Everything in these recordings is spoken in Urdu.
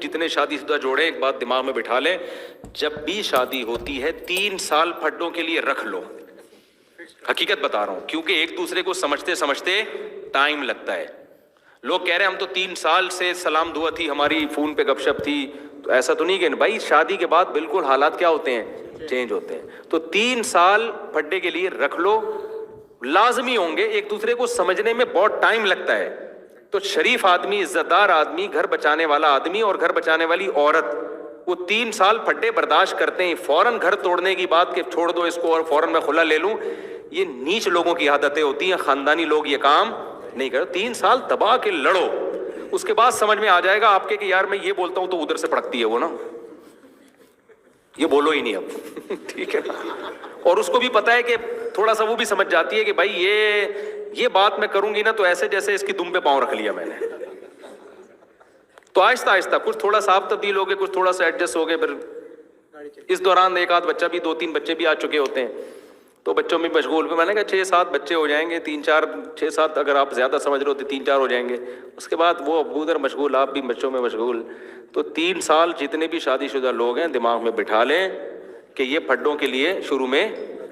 جتنے شادی شدہ جوڑے ایک بات دماغ میں بٹھا لیں, جب بھی شادی ہوتی ہے 3 سال پھڈوں کے لیے رکھ لو. حقیقت بتا رہا ہوں, کیونکہ ایک دوسرے کو سمجھتے سمجھتے ٹائم لگتا ہے. لوگ کہہ رہے ہیں ہم تو 3 سال سے سلام دعا تھی ہماری, فون پہ گپ شپ تھی, تو ایسا تو نہیں کہ بھائی شادی کے بعد بالکل حالات کیا ہوتے ہیں, چینج ہوتے ہیں. تو 3 سال پھڈے کے لیے رکھ لو, لازمی ہوں گے, ایک دوسرے کو سمجھنے میں بہت ٹائم لگتا ہے. تو شریف آدمی, عزت دار آدمی, گھر بچانے والا آدمی اور گھر بچانے والی عورت, وہ 3 سال پھڈے برداشت کرتے ہیں. فوراً گھر توڑنے کی بات کہ چھوڑ دو اس کو اور فوراً میں خلا لے لوں, یہ نیچ لوگوں کی عادتیں ہوتی ہیں. خاندانی لوگ یہ کام نہیں کرو. 3 سال دبا کے لڑو, اس کے بعد سمجھ میں آ جائے گا آپ کے کہ یار میں یہ بولتا ہوں تو ادھر سے پڑکتی ہے وہ نا, یہ بولو ہی نہیں اب. ٹھیک ہے, اور اس کو بھی پتا ہے کہ تھوڑا سا وہ بھی سمجھ جاتی ہے کہ بھائی یہ بات میں کروں گی نا تو ایسے جیسے اس کی دم پہ پاؤں رکھ لیا میں نے. تو آہستہ آہستہ کچھ تھوڑا سا آپ تبدیل ہو گئے, کچھ تھوڑا سا ایڈجسٹ ہو گئے. پھر اس دوران ایک آدھ بچہ بھی, 2-3 بچے بھی آ چکے ہوتے ہیں, تو بچوں میں مشغول. میں نے کہا 6-7 بچے ہو جائیں گے, 3-4 6-7 اگر آپ زیادہ سمجھ رہے ہو تو 3-4 ہو جائیں گے. اس کے بعد وہ ابو ادھر مشغول, آپ بھی بچوں میں مشغول. تو 3 سال جتنے بھی شادی شدہ لوگ ہیں دماغ میں بٹھا لیں کہ یہ پھڈوں کے لیے شروع میں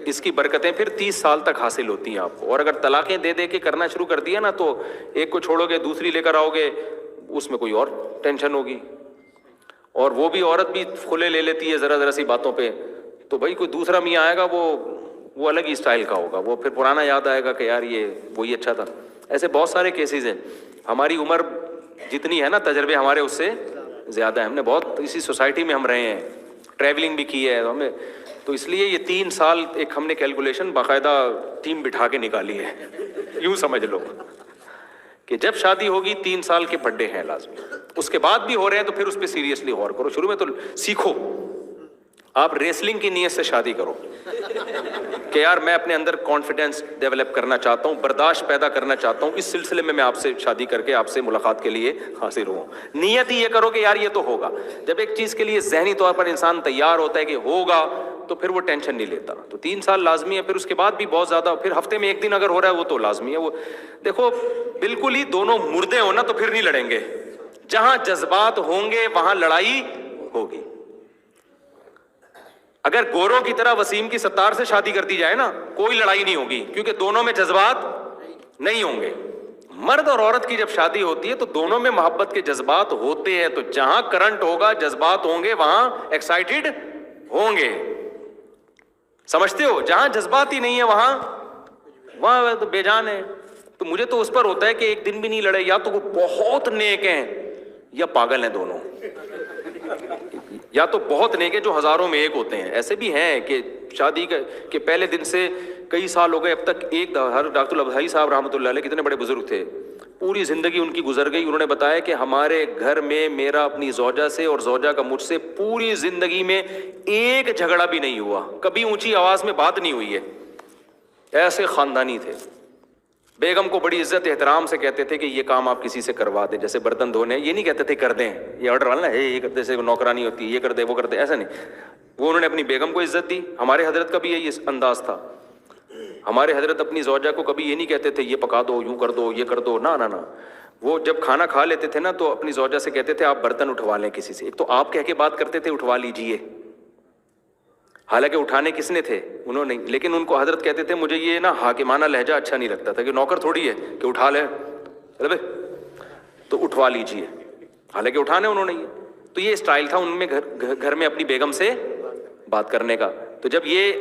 اس کی برکتیں پھر 30 سال تک حاصل ہوتی ہیں آپ کو. اور اگر طلاقیں دے دے کے کرنا شروع کر دیا نا تو ایک کو چھوڑو گے دوسری لے کر آؤ گے, اس میں کوئی اور ٹینشن ہوگی. اور وہ بھی عورت بھی کھلے لے لیتی ہے ذرا سی باتوں پہ, تو بھائی کوئی دوسرا میاں آئے گا وہ الگ ہی اسٹائل کا ہوگا, وہ پھر پرانا یاد آئے گا کہ یار یہ وہی اچھا تھا. ایسے بہت سارے کیسز ہیں. ہماری عمر جتنی ہے نا, تجربے ہمارے اس سے زیادہ ہیں. ہم نے بہت اسی سوسائٹی میں ہم رہے ہیں, ٹریولنگ بھی کی ہے ہمیں, تو اس لیے یہ 3 سال ایک ہم نے کیلکولیشن باقاعدہ ٹیم بٹھا کے نکالی ہے. یوں سمجھ لو کہ جب شادی ہوگی 3 سال کے پھڈے ہیں لازمی. اس کے بعد بھی ہو رہے ہیں تو پھر اس پہ سیریسلی غور کرو. شروع میں تو سیکھو, آپ ریسلنگ کی نیت سے شادی کرو کہ یار میں اپنے اندر کانفیڈنس ڈیولپ کرنا چاہتا ہوں, برداشت پیدا کرنا چاہتا ہوں, اس سلسلے میں آپ سے شادی کر کے آپ سے ملاقات کے لیے حاضر ہوں. نیت ہی یہ کرو کہ یار یہ تو ہوگا. جب ایک چیز کے لیے ذہنی طور پر انسان تیار ہوتا ہے کہ ہوگا تو پھر وہ ٹینشن نہیں لیتا. تو 3 سال لازمی ہے. پھر اس کے بعد بھی بہت زیادہ, پھر ہفتے میں 1 دن اگر ہو رہا ہے وہ تو لازمی ہے. وہ دیکھو بالکل ہی دونوں مردے ہو نا تو پھر نہیں لڑیں گے. جہاں جذبات ہوں گے وہاں لڑائی ہوگی. اگر گوروں کی طرح وسیم کی 70 سے شادی کر دی جائے نا کوئی لڑائی نہیں ہوگی, کیونکہ دونوں میں جذبات نہیں ہوں گے. مرد اور عورت کی جب شادی ہوتی ہے تو دونوں میں محبت کے جذبات ہوتے ہیں. تو جہاں کرنٹ ہوگا, جذبات ہوں گے, وہاں ایکسائٹیڈ ہوں گے. سمجھتے ہو, جہاں جذبات ہی نہیں ہے وہاں تو بے جان ہے. تو مجھے تو اس پر ہوتا ہے کہ ایک دن بھی نہیں لڑے, یا تو وہ بہت نیک ہیں یا پاگل ہیں دونوں, یا تو بہت نیک ہیں جو ہزاروں میں ایک ہوتے ہیں. ایسے بھی ہیں کہ شادی کے پہلے دن سے کئی سال ہو گئے, اب تک ایک ڈاکٹر الابدائی صاحب رحمۃ اللہ علیہ کتنے بڑے بزرگ تھے, پوری زندگی ان کی گزر گئی. انہوں نے بتایا کہ ہمارے گھر میں میرا اپنی زوجہ سے اور زوجہ کا مجھ سے پوری زندگی میں ایک جھگڑا بھی نہیں ہوا, کبھی اونچی آواز میں بات نہیں ہوئی ہے. ایسے خاندانی تھے. بیگم کو بڑی عزت احترام سے کہتے تھے کہ یہ کام آپ کسی سے کروا دیں, جیسے برتن دھونے, یہ نہیں کہتے تھے کر دیں, یہ آرڈر والا نا یہ کرتے سے نوکرانی ہوتی ہے, یہ کر دے وہ کر دے, ایسا نہیں. وہ انہوں نے اپنی بیگم کو عزت دی. ہمارے حضرت کا بھی یہی انداز تھا. ہمارے حضرت اپنی زوجہ کو کبھی یہ نہیں کہتے تھے یہ پکا دو, یوں کر دو, یہ کر دو, نہ. وہ جب کھانا کھا لیتے تھے نا تو اپنی زوجہ سے کہتے تھے آپ برتن اٹھوا لیں کسی سے. ایک تو آپ کہہ کے بات کرتے تھے اٹھوا لیجئے, حالانکہ اٹھانے کس نے تھے, انہوں نے, لیکن ان کو حضرت کہتے تھے مجھے یہ نا حاکمانہ لہجہ اچھا نہیں لگتا تھا کہ نوکر تھوڑی ہے کہ اٹھا لے تو اٹھوا لیجئے, حالانکہ اٹھانے انہوں نے یہ. تو یہ اسٹائل تھا ان میں گھر میں اپنی بیگم سے بات کرنے کا. تو جب یہ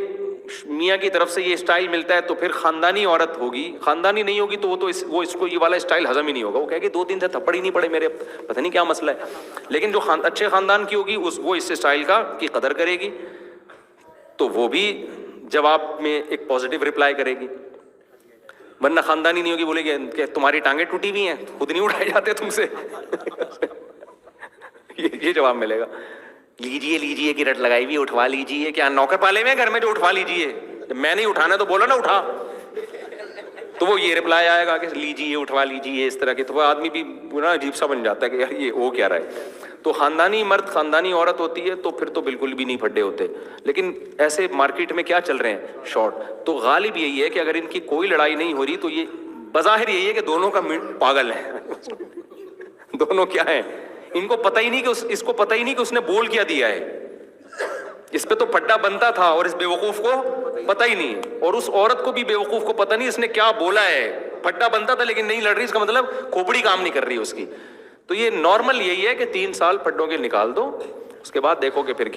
میاں کی طرف سے یہ اسٹائل ملتا ہے تو پھر خاندانی عورت ہوگی, خاندانی نہیں ہوگی تو وہ اس کو یہ والا اسٹائل ہضم ہی نہیں ہوگا. وہ کہے کہ 2 دن سے تھپڑ ہی نہیں پڑے میرے, پتہ نہیں کیا مسئلہ ہے. لیکن جو اچھے خاندان کی ہوگی وہ اس اسٹائل کی قدر کرے گی, تو وہ بھی جواب میں ایک پازیٹیو رپلائی کرے گی. ورنہ خاندانی نہیں ہوگی, بولے گی کہ تمہاری ٹانگیں ٹوٹی ہوئی ہیں, خود نہیں اٹھائے جاتے تم سے. یہ جواب ملے گا. لیجیے کی رٹ لگائی ہوئی, اٹھوا لیجیے. کیا نوکر پالے ہوئے گھر میں جو اٹھوا لیجیے, میں نہیں اٹھانا تو بولا نا اٹھا, تو وہ یہ رپلائی آئے گا کہ لیجیے اٹھوا لیجیے اس طرح کے. تو وہ آدمی بھی عجیب سا بن جاتا ہے کہ یار یہ ہو کیا رہا ہے. تو خاندانی مرد خاندانی عورت ہوتی ہے تو پھر تو بالکل بھی نہیں پھڈے ہوتے. لیکن ایسے مارکیٹ میں کیا چل رہے ہیں شارٹ, تو غالب یہی ہے کہ اگر ان کی کوئی لڑائی نہیں ہو رہی تو یہ بظاہر یہی ہے کہ دونوں کا پاگل ہے. دونوں کیا ہیں, ان کو پتہ ہی نہیں کہ اس کو پتہ ہی نہیں کہ اس نے بول کیا دیا ہے. اس پہ تو پھڈا بنتا تھا اور اس بیوقوف کو پتہ ہی نہیں, اور اس عورت کو بھی بیوقوف کو پتہ نہیں اس نے کیا بولا ہے. پھڈا بنتا تھا لیکن نہیں لڑ رہی, اس کا مطلب کھوپڑی کام نہیں کر رہی اس کی. تو یہ نارمل یہی ہے کہ 3 سال پھڈوں کے نکال دو, اس کے بعد دیکھو کہ پھر